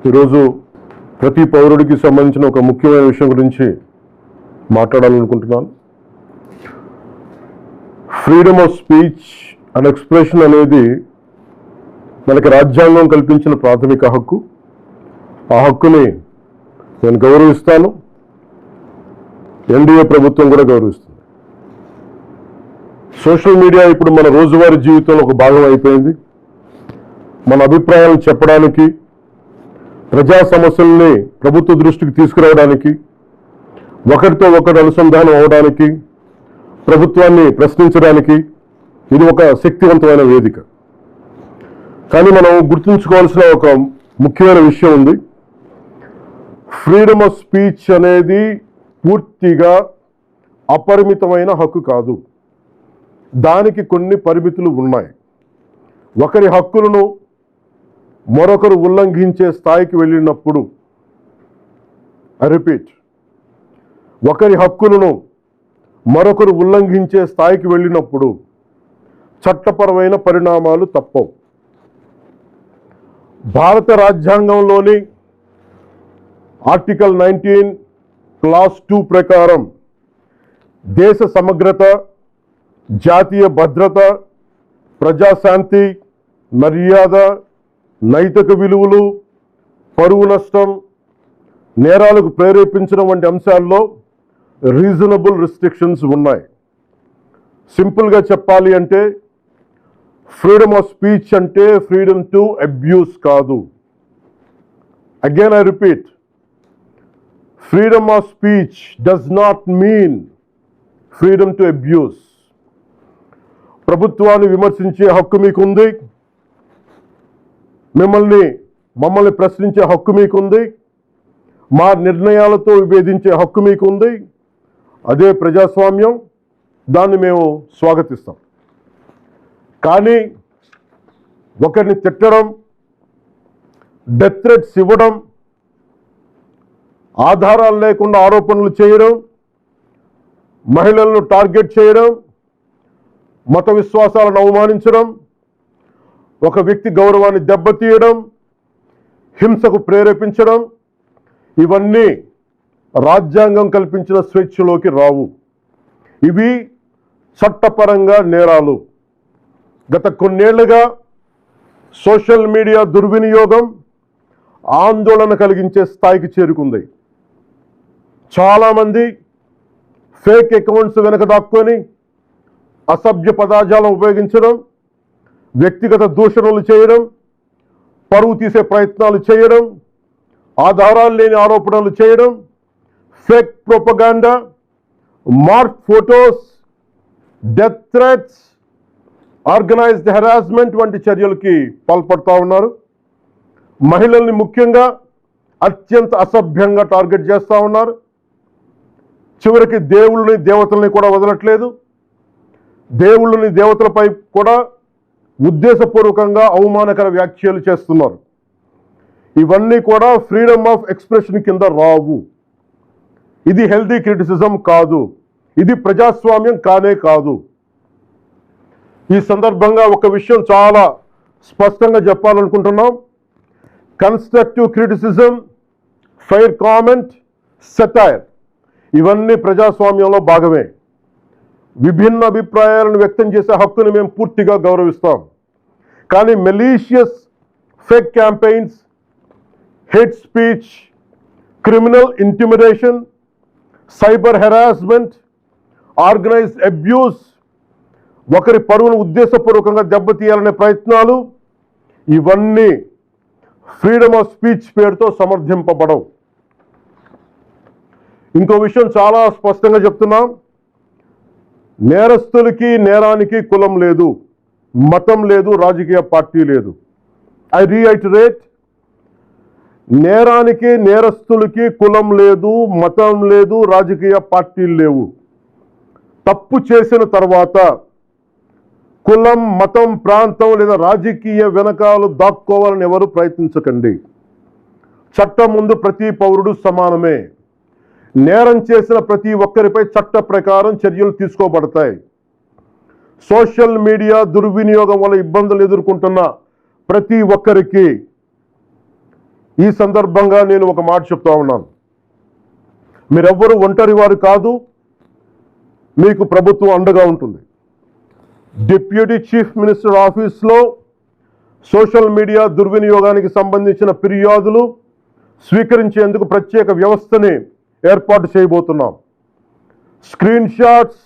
ఈరోజు ప్రతి పౌరుడికి సంబంధించిన ఒక ముఖ్యమైన విషయం గురించి మాట్లాడాలనుకుంటున్నాను. Freedom of speech and expression అనేది మనకి రాజ్యాంగం కల్పించిన ప్రాథమిక హక్కు. ఆ హక్కుని నేను గౌరవిస్తాను, ఎన్డీఏ ప్రభుత్వం కూడా గౌరవిస్తుంది. సోషల్ మీడియా ఇప్పుడు మన రోజువారీ జీవితంలో ఒక భాగం అయిపోయింది. మన అభిప్రాయాలను చెప్పడానికి, ప్రజా సమస్యల్ని ప్రభుత్వ దృష్టికి తీసుకురావడానికి, ఒకరితో ఒకరు అనుసంధానం అవడానికి, ప్రభుత్వాన్ని ప్రశ్నించడానికి ఇది ఒక శక్తివంతమైన వేదిక. కానీ మనం గుర్తుంచుకోవాల్సిన ఒక ముఖ్యమైన విషయం ఉంది. ఫ్రీడమ్ ఆఫ్ స్పీచ్ అనేది పూర్తిగా అపరిమితమైన హక్కు కాదు. దానికి కొన్ని పరిమితులు ఉన్నాయి. ఒకరి హక్కులను మరొకరు ఉల్లంఘించే స్థాయికి వెళ్ళినప్పుడు, ఒకరి హక్కులను మరొకరు ఉల్లంఘించే స్థాయికి వెళ్ళినప్పుడు చట్టపరమైన పరిణామాలు తప్పవు. భారత రాజ్యాంగంలోని ఆర్టికల్ 19 క్లాస్ 2 ప్రకారం దేశ సమగ్రత, జాతీయ భద్రత, ప్రజాశాంతి, మర్యాద, నైతిక విలువలు, పరువు నష్టం, నేరాలకు ప్రేరేపించడం వంటి అంశాల్లో రీజనబుల్ రిస్ట్రిక్షన్స్ ఉన్నాయి. సింపుల్గా చెప్పాలి అంటే ఫ్రీడమ్ ఆఫ్ స్పీచ్ అంటే ఫ్రీడమ్ టు అబ్యూస్ కాదు. Again I repeat, freedom of speech does not mean freedom to abuse. ప్రభుత్వాన్ని విమర్శించే హక్కు మీకుంది, మమ్మల్ని ప్రశ్నించే హక్కు మీకుంది, మా నిర్ణయాలతో విభేదించే హక్కు మీకుంది. అదే ప్రజాస్వామ్యం, దాన్ని మేము స్వాగతిస్తాం. కానీ ఒకరిని తిట్టడం, డెత్ థ్రెట్స్ ఇవ్వడం, ఆధారాలు లేకుండా ఆరోపణలు చేయడం, మహిళలను టార్గెట్ చేయడం, మత విశ్వాసాలను అవమానించడం, ఒక వ్యక్తి గౌరవాన్ని దెబ్బతీయడం, హింసకు ప్రేరేపించడం, ఇవన్నీ రాజ్యాంగం కల్పించిన స్వేచ్ఛలోకి రావు. ఇవి చట్టపరంగా నేరాలు. గత కొన్నేళ్లుగా సోషల్ మీడియా దుర్వినియోగం ఆందోళన కలిగించే స్థాయికి చేరుకుంది. చాలామంది ఫేక్ అకౌంట్స్ వెనక దాక్కొని అసభ్య పదజాలం ఉపయోగించడం, వ్యక్తిగత దూషణలు చేయడం, పరువు తీసే ప్రయత్నాలు చేయడం, ఆధారాలు లేని ఆరోపణలు చేయడం, fake propaganda, mark photos, death threats, organised harassment వంటి చర్యలకి పాల్పడుతూ ఉన్నారు. మహిళల్ని ముఖ్యంగా అత్యంత అసభ్యంగా టార్గెట్ చేస్తూ ఉన్నారు. చివరికి దేవుళ్ళని, దేవతల్ని కూడా వదలట్లేదు. దేవుళ్ళని, దేవతలపై కూడా ఉద్దేశపూర్వకంగా అవమానకర వ్యాఖ్యలు చేస్తున్నారు. ఇవన్నీ కూడా ఫ్రీడమ్ ఆఫ్ ఎక్స్ప్రెషన్ కింద రావు. ఇది హెల్దీ క్రిటిసిజం కాదు. ఇది ప్రజాస్వామ్యం కానే కాదు. ఈ సందర్భంగా ఒక విషయం చాలా స్పష్టంగా చెప్పాలనుకుంటున్నాం. Constructive criticism, fair comment, satire ఇవన్నీ ప్రజాస్వామ్యంలో భాగమే. విభిన్న అభిప్రాయాలను వ్యక్తం చేసే హక్కును మేము పూర్తిగా గౌరవిస్తాం. కానీ malicious fake campaigns, hate speech, criminal intimidation, cyber harassment, organised abuse, ఒకరి పరువును ఉద్దేశపూర్వకంగా దెబ్బతీయాలనే ప్రయత్నాలు, ఇవన్నీ ఫ్రీడమ్ ఆఫ్ స్పీచ్ పేరుతో సమర్థింపబడవు. ఇంకో విషయం చాలా స్పష్టంగా చెప్తున్నాం. నేరస్తులకి, నేరానికి కులం లేదు, మతం లేదు, రాజకీయ పార్టీ లేదు. ఐ రీఐటరేట్, నేరానికి, నేరస్తులకి కులం లేదు, మతం లేదు, రాజకీయ పార్టీలు లేవు. తప్పు చేసిన తర్వాత కులం, మతం, ప్రాంతం లేదా రాజకీయ వెనకాలు దాక్కోవాలని ఎవరు ప్రయత్నించకండి. చట్టం ముందు ప్రతి పౌరుడు సమానమే. నేరం చేసిన ప్రతి ఒక్కరిపై చట్ట ప్రకారం చర్యలు తీసుకోబడతాయి. సోషల్ మీడియా దుర్వినియోగం వల్ల ఇబ్బందులు ఎదుర్కొంటున్న ప్రతి ఒక్కరికి ఈ సందర్భంగా నేను ఒక మాట చెప్తా ఉన్నాను. మీరెవ్వరూ ఒంటరి వారు కాదు, మీకు ప్రభుత్వం అండగా ఉంటుంది. డిప్యూటీ చీఫ్ మినిస్టర్ ఆఫీస్లో సోషల్ మీడియా దుర్వినియోగానికి సంబంధించిన ఫిర్యాదులు స్వీకరించేందుకు ప్రత్యేక వ్యవస్థని ఏర్పాటు చేయబోతున్నాం. స్క్రీన్ షాట్స్,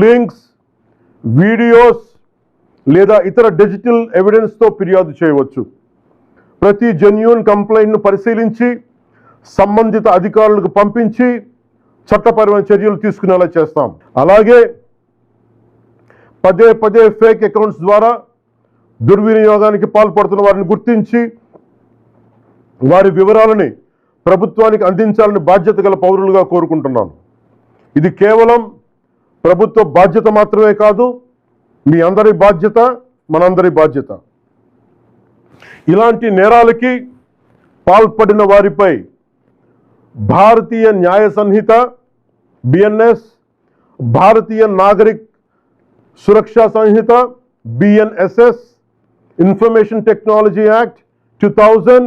లింక్స్, వీడియోస్ లేదా ఇతర డిజిటల్ ఎవిడెన్స్తో ఫిర్యాదు చేయవచ్చు. ప్రతి జెన్యూన్ కంప్లైంట్ను పరిశీలించి సంబంధిత అధికారులకు పంపించి చట్టపరమైన చర్యలు తీసుకునేలా చేస్తాం. అలాగే పదే పదే ఫేక్ అకౌంట్స్ ద్వారా దుర్వినియోగానికి పాల్పడుతున్న వారిని గుర్తించి వారి వివరాలని ప్రభుత్వానికి అందించాలని బాధ్యత గల పౌరులుగా కోరుకుంటున్నాను. ఇది కేవలం ప్రభుత్వ బాధ్యత మాత్రమే కాదు, మీ అందరి బాధ్యత, మనందరి బాధ్యత. ఇలాంటి నేరాలకి పాల్పడిన వారిపై భారతీయ న్యాయ సంహిత బిఎన్ఎస్, భారతీయ నాగరిక్ సురక్షా సంహిత బిఎన్ఎస్ఎస్, ఇన్ఫర్మేషన్ టెక్నాలజీ యాక్ట్ 2000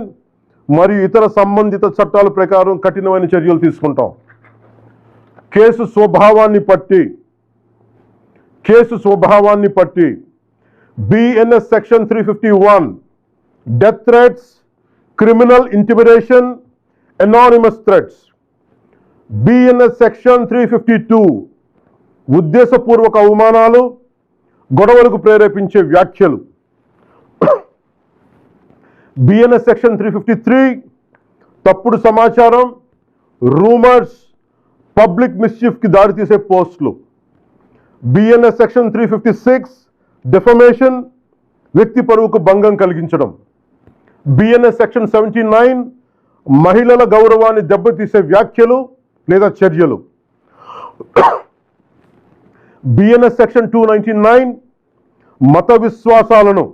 మరియు ఇతర సంబంధిత చట్టాల ప్రకారం కఠినమైన చర్యలు తీసుకుంటాం. కేసు స్వభావాన్ని బట్టి BNS section 351 death threats, criminal intimidation, anonymous threats. BNS section 352 ఉద్దేశపూర్వక అవమానాలు, గొడవలకు ప్రేరేపించే వ్యాఖ్యలు. బిఎన్ఎస్ సెక్షన్ 353 తప్పుడు సమాచారం, రూమర్స్, పబ్లిక్ మిస్చీఫ్కి దారితీసే పోస్టులు. బిఎన్ఎస్ సెక్షన్ 356 డిఫమేషన్, వ్యక్తి పరువుకు భంగం కలిగించడం. బిఎన్ఎస్ సెక్షన్ 79 మహిళల గౌరవాన్ని దెబ్బతీసే వ్యాఖ్యలు లేదా చర్యలు. బిఎన్ఎస్ సెక్షన్ 299 మత విశ్వాసాలను,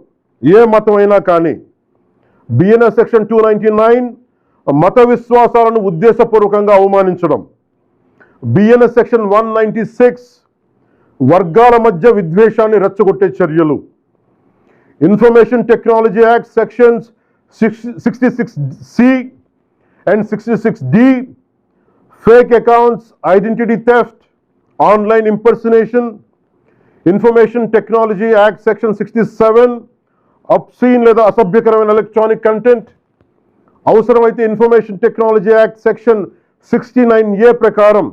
ఏ మతమైనా కానీ, బిఎన్ఎస్ సెక్షన్ 299 మత విశ్వాసాలను ఉద్దేశపూర్వకంగా అవమానించడం. బిఎన్ఎస్ సెక్షన్ 196 వర్గాల మధ్య విద్వేషాన్ని రెచ్చగొట్టే చర్యలు. Information technology act sections 66C and 66D, fake accounts, identity theft, online impersonation. Information Technology Act section 67, obscene లేదా అసభ్యకరమైన ఎలక్ట్రానిక్ కంటెంట్. అవసరమైతే information technology act section 69A ప్రకారం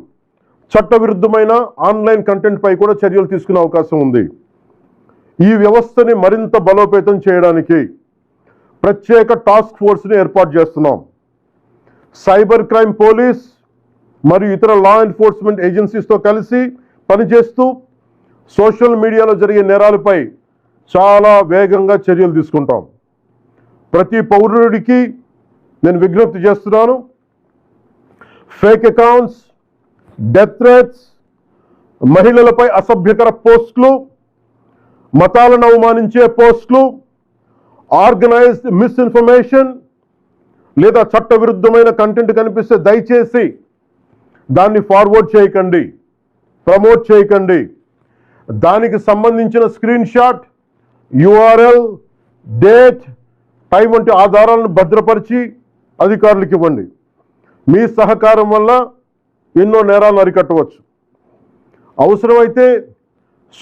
చట్టవిరుద్ధమైన ఆన్లైన్ కంటెంట్ పై కూడా చర్యలు తీసుకునే అవకాశం ఉంది. ఈ వ్యవస్థని మరింత బలోపేతం చేయడానికి ప్రత్యేక టాస్క్ ఫోర్స్ని ఏర్పాటు చేస్తున్నాం. సైబర్ క్రైమ్ పోలీస్ మరియు ఇతర లా ఎన్ఫోర్స్మెంట్ ఏజెన్సీస్తో కలిసి పనిచేస్తూ సోషల్ మీడియాలో జరిగే నేరాలపై చాలా వేగంగా చర్యలు తీసుకుంటాం. ప్రతి పౌరుడికి నేను విజ్ఞప్తి చేస్తున్నాను, ఫేక్ అకౌంట్స్, డెత్ థ్రెట్స్, మహిళలపై అసభ్యకర పోస్టులు, మతాలను అవమానించే పోస్టులు, ఆర్గనైజ్డ్ మిస్ఇన్ఫర్మేషన్ లేదా చట్టవిరుద్ధమైన కంటెంట్ కనిపిస్తే దయచేసి దాన్ని ఫార్వర్డ్ చేయకండి, ప్రమోట్ చేయకండి. దానికి సంబంధించిన screen shot, URL, date, time వంటి ఆధారాలను భద్రపరిచి అధికారులకు ఇవ్వండి. మీ సహకారం వల్ల ఎన్నో నేరాలను అరికట్టవచ్చు. అవసరమైతే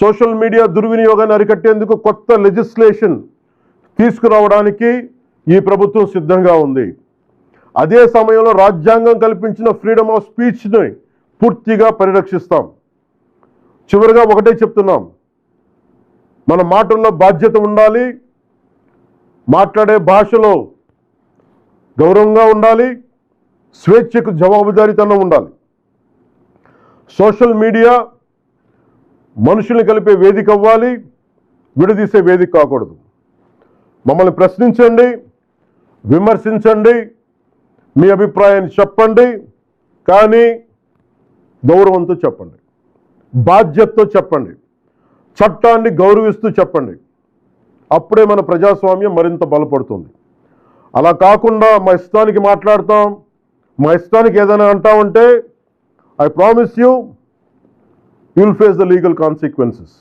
సోషల్ మీడియా దుర్వినియోగాన్ని అరికట్టేందుకు కొత్త లెజిస్లేషన్ తీసుకురావడానికి ఈ ప్రభుత్వం సిద్ధంగా ఉంది. అదే సమయంలో రాజ్యాంగం కల్పించిన ఫ్రీడమ్ ఆఫ్ స్పీచ్ని పూర్తిగా పరిరక్షిస్తాం. చివరిగా ఒకటే చెప్తున్నాం, మన మాటల్లో బాధ్యత ఉండాలి, మాట్లాడే భాషలో గౌరవంగా ఉండాలి, స్వేచ్ఛకు జవాబుదారీతనం ఉండాలి. సోషల్ మీడియా మనుషుల్ని కలిపే వేదిక అవ్వాలి, విడదీసే వేదిక కాకూడదు. మమ్మల్ని ప్రశ్నించండి, విమర్శించండి, మీ అభిప్రాయాన్ని చెప్పండి, కానీ గౌరవంతో చెప్పండి, బాధ్యతతో చెప్పండి, చట్టాన్ని గౌరవిస్తూ చెప్పండి. అప్పుడే మన ప్రజాస్వామ్యం మరింత బలపడుతుంది. అలా కాకుండా మా ఇష్టానికి మాట్లాడతాం, మా ఇష్టానికి ఏదైనా అంటామంటే I promise you will face the legal consequences.